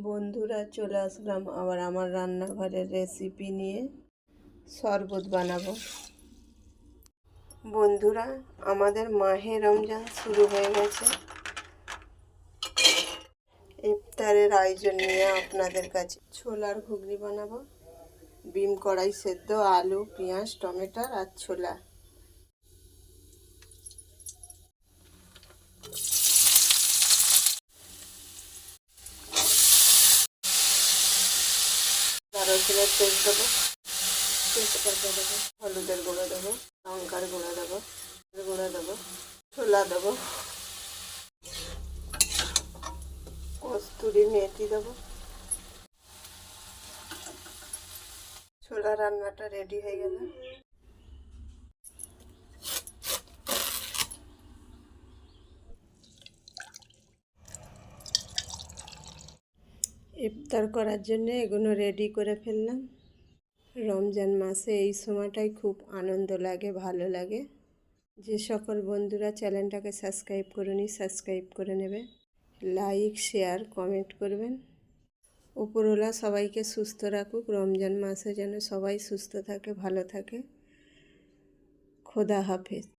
বন্ধুরা, চলে আসলাম আবার আমার রান্নাঘরের রেসিপি নিয়ে। শরবত বানাবো। বন্ধুরা, আমাদের মাহে রমজান শুরু হয়ে গেছে। ইফতারের আয়োজন নিয়ে আপনাদের কাছে ছোলার ঘুগনি বানাবো। বিম কড়াই সেদ্ধ, আলু, পেঁয়াজ, টমেটো আর ছোলা। রসুনের পেস্ট দেবো, তেজপাতা দেবো, হলুদের গুঁড়ো দেবো, লঙ্কার গুঁড়ো দেবো, ছোলা দেবো, কস্তুরি মেথি দেবো। ছোলা রান্নাটা রেডি হয়ে গেল। ইফতার করার জন্য এগুলো রেডি করে ফেললাম। রমজান মাসে এই সময়টাই খুব আনন্দ লাগে, ভালো লাগে। যে সকল বন্ধুরা চ্যানেলটাকে সাবস্ক্রাইব করুনি, সাবস্ক্রাইব করে নেবে। লাইক, শেয়ার, কমেন্ট করবেন। উপরওয়ালা সবাইকে সুস্থ রাখুক। রমজান মাসে যেন সবাই সুস্থ থাকে, ভালো থাকে। খোদা হাফেজ।